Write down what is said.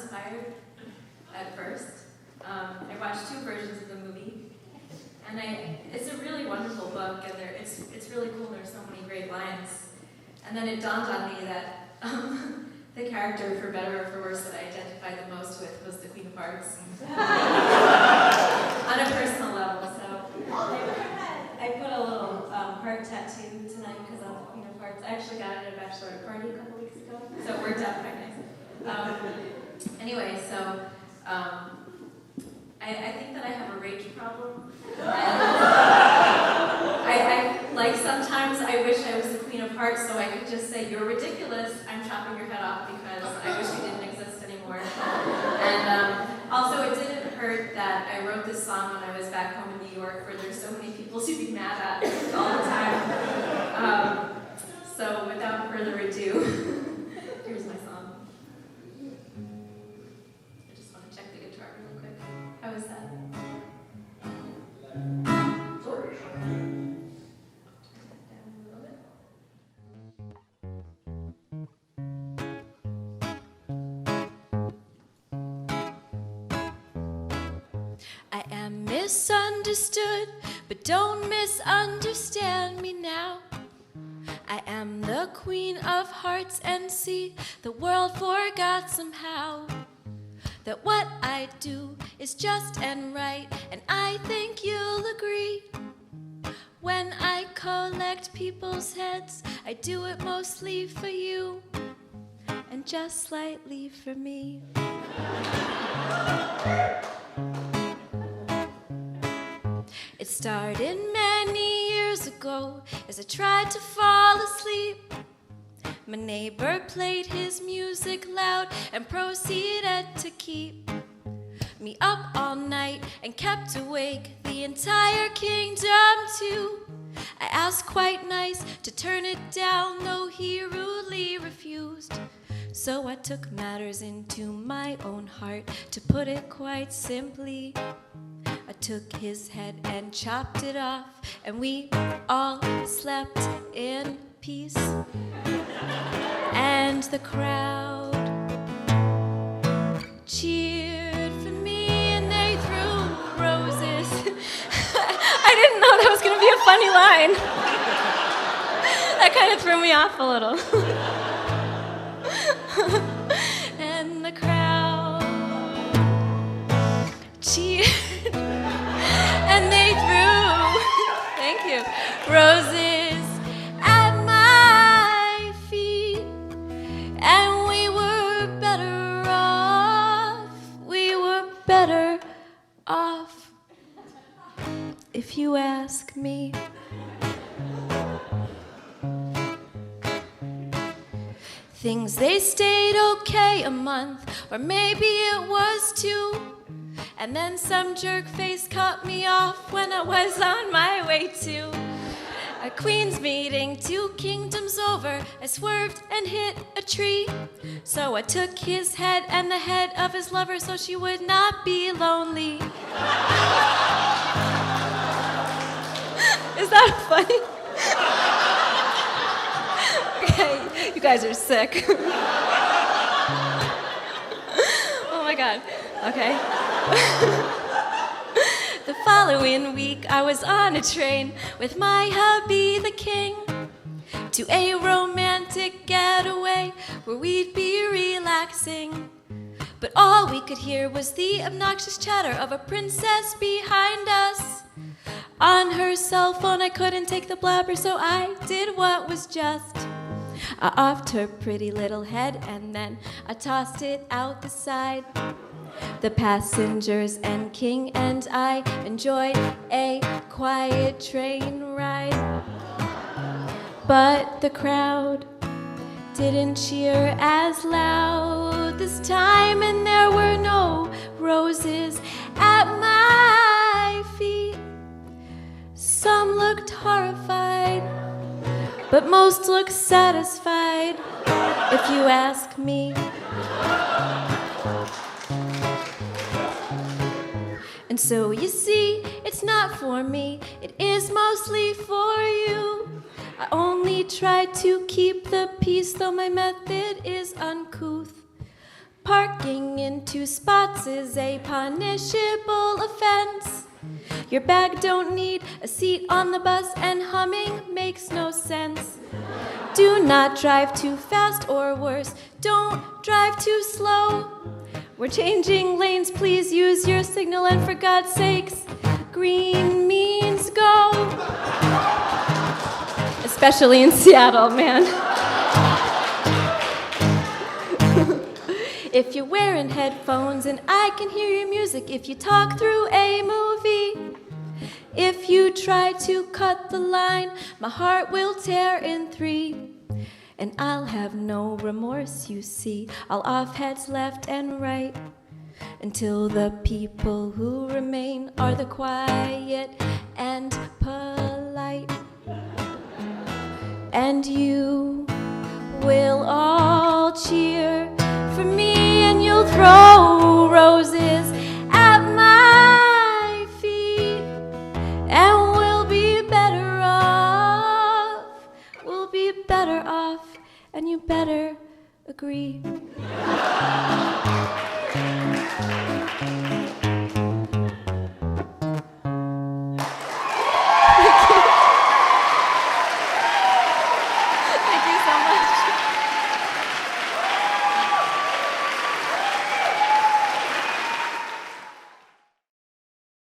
uninspired at first. I watched 2 versions of the movie, and it's a really wonderful book, and it's really cool. There's so many great lines. And then it dawned on me that the character, for better or for worse, that I identified the most with was the Queen of Hearts. On a personal level, so I put a little heart tattoo tonight because I'm the Queen of Hearts. I actually got it at a bachelor party a couple weeks ago, so it worked out quite nice. Anyway, so I think that I have a rage problem. And like sometimes I wish I was the Queen of Hearts so I could just say, "You're ridiculous, I'm chopping your head off because I wish you didn't exist anymore." And also it didn't hurt that I wrote this song when I was back home in New York where there's so many people to be mad at all the time. So without further ado, here's my song. I just want to check the guitar real quick. How is that? I am misunderstood, but don't misunderstand me now. I am the Queen of Hearts and see the world forgot somehow that what I do is just and right, and I think you'll agree. When I collect people's heads, I do it mostly for you and just slightly for me. It started many years ago as I tried to fall asleep. My neighbor played his music loud and proceeded to keep me up all night and kept awake the entire kingdom too. I asked quite nice to turn it down, though he rudely refused. So I took matters into my own heart, to put it quite simply. I took his head and chopped it off, and we all slept in peace. And the crowd cheered for me, and they threw roses. I didn't know that was going to be a funny line. That kind of threw me off a little. And the crowd cheered. And they threw, thank you, roses at my feet. And we were better off, if you ask me. Things, they stayed okay a month, or maybe it was 2. And then some jerk face cut me off when I was on my way to a queen's meeting, 2 kingdoms over. I swerved and hit a tree. So I took his head and the head of his lover so she would not be lonely. Is that funny? Okay, you guys are sick. Oh my God. Okay. The following week, I was on a train with my hubby, the king, to a romantic getaway where we'd be relaxing. But all we could hear was the obnoxious chatter of a princess behind us. On her cell phone, I couldn't take the blabber, so I did what was just. I offed her pretty little head, and then I tossed it out the side. The passengers and King and I enjoyed a quiet train ride. But the crowd didn't cheer as loud this time, and there were no roses at my feet. Some looked horrified, but most looked satisfied, if you ask me. And so you see, it's not for me, it is mostly for you. I only try to keep the peace, though my method is uncouth. parking in two spots is a punishable offense. Your bag don't need a seat on the bus, and humming makes no sense. Do not drive too fast, or worse, don't drive too slow. We're changing lanes, please use your signal, and for God's sakes, green means go. Especially in Seattle, man. If you're wearing headphones and I can hear your music, if you talk through a movie, if you try to cut the line, my heart will tear in three. And I'll have no remorse, you see. I'll off heads left and right until the people who remain are the quiet and polite. And you will all cheer for me, and you'll throw roses at my feet, and we'll be better off. We'll be better off, and you better agree.